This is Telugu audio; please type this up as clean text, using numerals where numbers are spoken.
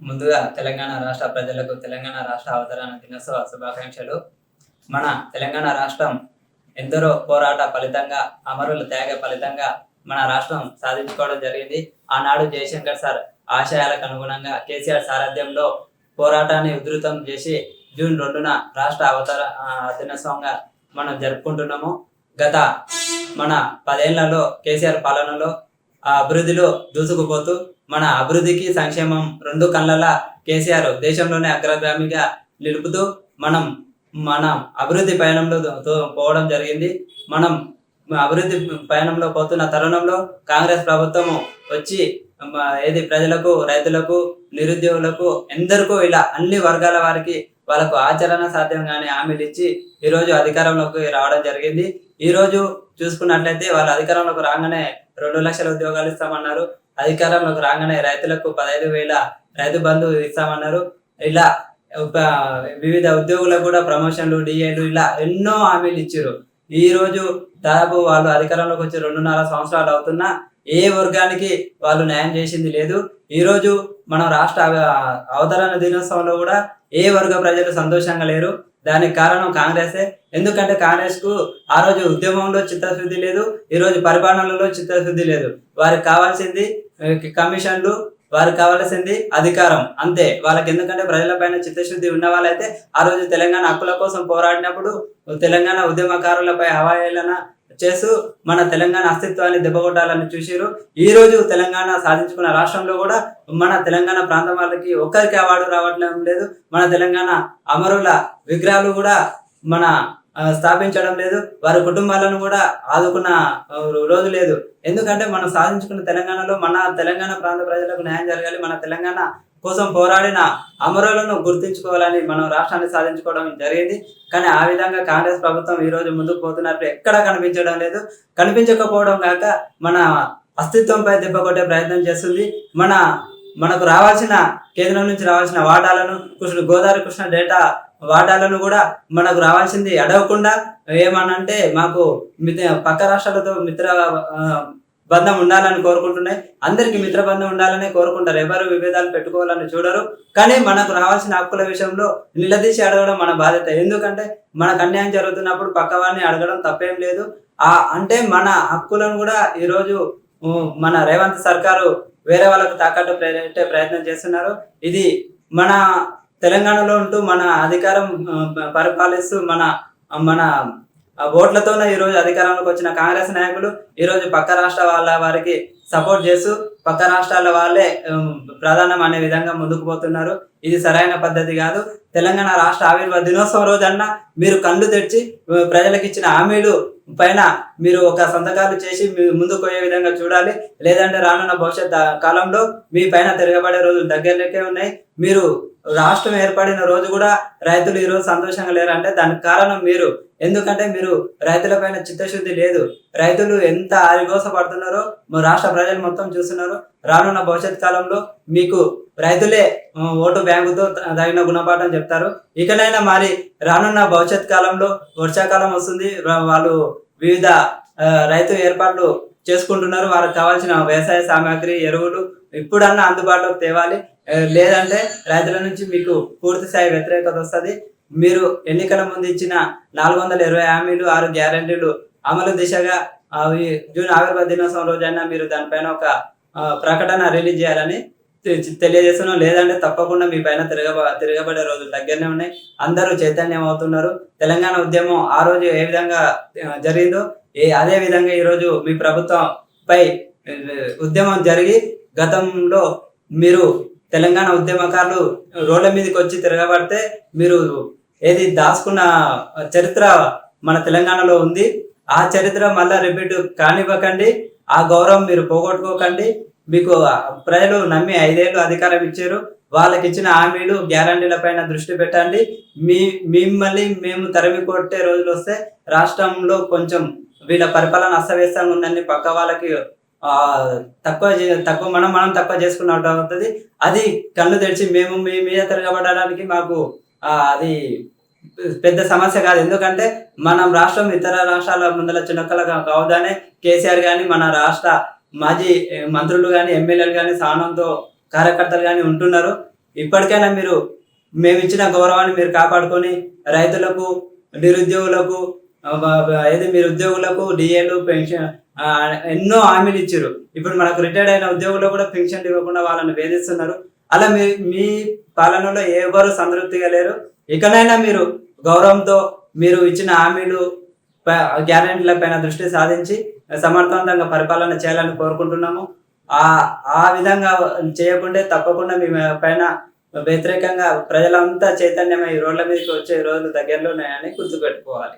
ముందుగా తెలంగాణ రాష్ట్ర ప్రజలకు తెలంగాణ రాష్ట్ర అవతరణ దినోత్సవ శుభాకాంక్షలు. మన తెలంగాణ రాష్ట్రం ఎందరో పోరాట ఫలితంగా, అమరుల త్యాగ ఫలితంగా మన రాష్ట్రం సాధించుకోవడం జరిగింది. ఆనాడు జయశంకర్ సార్ ఆశయాలకు అనుగుణంగా కేసీఆర్ సారథ్యంలో పోరాటాన్ని ఉధృతం చేసి జూన్ 2న రాష్ట్ర దినోత్సవంగా మనం జరుపుకుంటున్నాము. గత మన 10 ఏళ్లలో కేసీఆర్ పాలనలో ఆ అభివృద్ధిలో దూసుకుపోతూ మన అభివృద్ధికి సంక్షేమం రెండు కళ్ళలా కేసీఆర్ దేశంలోనే అగ్రగామిగా నిలుపుతూ మన అభివృద్ధి పయనంలో పోవడం జరిగింది. మనం అభివృద్ధి పయనంలో పోతున్న తరుణంలో కాంగ్రెస్ ప్రభుత్వం వచ్చి ప్రజలకు, రైతులకు, నిరుద్యోగులకు ఎందరికో ఇలా అన్ని వర్గాల వారికి వాళ్ళకు ఆచరణ సాధ్యంగానే హామీలు ఇచ్చి ఈరోజు అధికారంలోకి రావడం జరిగింది. ఈ రోజు చూసుకున్నట్లయితే వాళ్ళ అధికారంలోకి రాగానే 2 లక్షల ఉద్యోగాలు ఇస్తామన్నారు. అధికారంలోకి రాగానే రైతులకు 15,000 రైతు బంధు ఇస్తామన్నారు. ఇలా వివిధ ఉద్యోగులకు కూడా ప్రమోషన్లు, డిఏలు ఇలా ఎన్నో హామీలు ఇచ్చారు. ఈ రోజు దాదాపు వాళ్ళు అధికారంలోకి వచ్చి 2.5 సంవత్సరాలు అవుతున్నా ఏ వర్గానికి వాళ్ళు న్యాయం చేసింది లేదు. ఈ రోజు మనం రాష్ట్ర అవతరణ దినోత్సవంలో కూడా ఏ వర్గ ప్రజలు సంతోషంగా లేరు. దానికి కారణం కాంగ్రెసే. ఎందుకంటే కాంగ్రెస్ కు ఆ రోజు ఉద్యమంలో చిత్తశుద్ధి లేదు, ఈ రోజు పరిపాలనలో చిత్తశుద్ధి లేదు. వారికి కావాల్సింది కమిషన్లు, వారికి కావాల్సింది అధికారం, అంతే. వాళ్ళకి ఎందుకంటే ప్రజలపైన చిత్తశుద్ధి ఉన్న వాళ్ళైతే ఆ రోజు తెలంగాణ హక్కుల కోసం పోరాడినప్పుడు తెలంగాణ ఉద్యమకారులపై అవహేళన చేస్తూ మన తెలంగాణ అస్తిత్వాన్ని దెబ్బకొట్టాలని చూసిరు. ఈ రోజు తెలంగాణ సాధించుకున్న రాష్ట్రంలో కూడా మన తెలంగాణ ప్రాంతం వాళ్ళకి ఒక్కరికి అవార్డు రావట్లేదు లేదు. మన తెలంగాణ అమరుల విగ్రహాలు కూడా మన స్థాపించడం లేదు. వారి కుటుంబాలను కూడా ఆదుకున్న రోజు లేదు. ఎందుకంటే మనం సాధించుకున్న తెలంగాణలో మన తెలంగాణ ప్రాంత ప్రజలకు న్యాయం జరగాలి. మన తెలంగాణ కోసం పోరాడిన అమరులను గుర్తించుకోవాలని మనం రాష్ట్రాన్ని సాధించుకోవడం జరిగింది. కానీ ఆ విధంగా కాంగ్రెస్ ప్రభుత్వం ఈ రోజు ముందుకు పోతున్నట్టు ఎక్కడా కనిపించడం లేదు. కనిపించకపోవడం కాక మన అస్తిత్వంపై దెబ్బ కొట్టే ప్రయత్నం చేస్తుంది. మనకు రావాల్సిన కేంద్రం నుంచి రావాల్సిన వాటాలను, గోదావరి కృష్ణ డేటా వాటాలను కూడా మనకు రావాల్సింది అడగకుండా ఏమనంటే మాకు పక్క రాష్ట్రాలతో మిత్ర బంధం ఉండాలని కోరుకుంటున్నాయి. అందరికి మిత్రబంధం ఉండాలని కోరుకుంటారు. ఎవరు విభేదాలు పెట్టుకోవాలని చూడరు. కానీ మనకు రావాల్సిన హక్కుల విషయంలో నిలదీసి అడగడం మన బాధ్యత. ఎందుకంటే మనకు అన్యాయం జరుగుతున్నప్పుడు పక్కవాడిని అడగడం తప్పేం లేదు. అంటే మన హక్కులను కూడా ఈరోజు మన రేవంత్ సర్కారు వేరే వాళ్ళకు తాకట్టు పెట్టే ప్రయత్నం చేస్తున్నారు. ఇది మన తెలంగాణలో ఉంటూ మన అధికారం పరిపాలిస్తూ మన ఓట్లతోనే ఈరోజు అధికారంలోకి వచ్చిన కాంగ్రెస్ నాయకులు ఈరోజు పక్క రాష్ట్ర వారికి సపోర్ట్ చేస్తూ పక్క రాష్ట్రాల వాళ్ళే ప్రధానం అనే విధంగా ముందుకు పోతున్నారు. ఇది సరైన పద్ధతి కాదు. తెలంగాణ రాష్ట్ర ఆవిర్భావ దినోత్సవం రోజన్నా మీరు కళ్ళు తెరిచి ప్రజలకు ఇచ్చిన హామీలు పైన మీరు ఒక సంతకాలు చేసి ముందుకు పోయే విధంగా చూడాలి. లేదంటే రానున్న భవిష్యత్ కాలంలో మీ పైన తిరగబడే రోజులు దగ్గరకే ఉన్నాయి. మీరు రాష్ట్రం ఏర్పడిన రోజు కూడా రైతులు ఈరోజు సంతోషంగా లేరంటే దానికి కారణం మీరు. ఎందుకంటే మీరు రైతుల పైన చిత్తశుద్ధి లేదు. రైతులు ఎంత ఆరిగోస పడుతున్నారో రాష్ట్ర ప్రజలు మొత్తం చూస్తున్నారు. రానున్న భవిష్యత్ కాలంలో మీకు రైతులే ఓటు బ్యాంకుతో తగిన గుణపాఠం చెప్తారు. ఇకనైనా మరి రానున్న భవిష్యత్ కాలంలో వర్షాకాలం వస్తుంది. వాళ్ళు వివిధ రైతు ఏర్పాట్లు చేసుకుంటున్నారు. వారికి కావాల్సిన వ్యవసాయ సామాగ్రి, ఎరువులు ఇప్పుడన్నా అందుబాటులోకి తేవాలి. లేదంటే రైతుల నుంచి మీకు పూర్తి స్థాయి వ్యతిరేకత వస్తుంది. మీరు ఎన్నికల ముందు ఇచ్చిన 420 హామీలు, 6 గ్యారంటీలు అమలు దిశగా జూన్ ఆవిర్భావ దినోత్సవం రోజైనా మీరు దానిపైన ఒక ప్రకటన రిలీజ్ చేయాలని తెలియజేస్తున్నాం. లేదంటే తప్పకుండా మీ పైన తిరగబడే రోజులు దగ్గరనే ఉన్నాయి. అందరూ చైతన్యం అవుతున్నారు. తెలంగాణ ఉద్యమం ఆ రోజు ఏ విధంగా జరిగిందో అదే విధంగా ఈరోజు మీ ప్రభుత్వంపై ఉద్యమం జరిగి గతంలో మీరు తెలంగాణ ఉద్యమకారులు రోడ్ల మీదకి వచ్చి తిరగబడితే మీరు దాచుకున్న చరిత్ర మన తెలంగాణలో ఉంది. ఆ చరిత్ర మళ్ళా రిపీట్ కానివ్వకండి. ఆ గౌరవం మీరు పోగొట్టుకోకండి. మీకు ప్రజలు నమ్మి 5 ఏళ్ళు అధికారం ఇచ్చారు. వాళ్ళకి ఇచ్చిన హామీలు, గ్యారంటీల పైన దృష్టి పెట్టండి. మిమ్మల్ని మేము తరిమి కొట్టే రోజులు వస్తే రాష్ట్రంలో కొంచెం వీళ్ళ పరిపాలన అస్తవ్యస్తంగా ఉందని పక్క వాళ్ళకి తక్కువ మనం తక్కువ చేసుకున్నట్టు అవుతుంది. అది కళ్ళు తెరిచి మేము మీ మీద తిరగబడడానికి మాకు అది పెద్ద సమస్య కాదు. ఎందుకంటే మనం రాష్ట్రం ఇతర రాష్ట్రాల ముందల చిన్నకలుగా కావదానే కేసీఆర్ కానీ, మన రాష్ట్ర మాజీ మంత్రులు కానీ, ఎమ్మెల్యేలు కానీ, సహనంతో కార్యకర్తలు కానీ ఉంటున్నారు. ఇప్పటికైనా మీరు మేము ఇచ్చిన గౌరవాన్ని మీరు కాపాడుకొని రైతులకు, నిరుద్యోగులకు, ఏది మీరు ఉద్యోగులకు డిఏలు పెన్షన్ ఎన్నో హామీలు ఇచ్చారు. ఇప్పుడు మనకు రిటైర్డ్ అయిన ఉద్యోగులు కూడా పెన్షన్ ఇవ్వకుండా వాళ్ళని వేధిస్తున్నారు. అలా మీ పాలనలో ఎవరు సంతృప్తిగా లేరు. ఇకనైనా మీరు గౌరవంతో మీరు ఇచ్చిన హామీలు గ్యారెంటీల పైన దృష్టి సాధించి సమర్థవంతంగా పరిపాలన చేయాలని కోరుకుంటున్నాము. ఆ విధంగా చేయకుంటే తప్పకుండా మీ పైన వ్యతిరేకంగా ప్రజలంతా చైతన్యమై రోడ్ల మీదకి వచ్చే రోజులు దగ్గరలో ఉన్నాయని గుర్తుపెట్టుకోవాలి.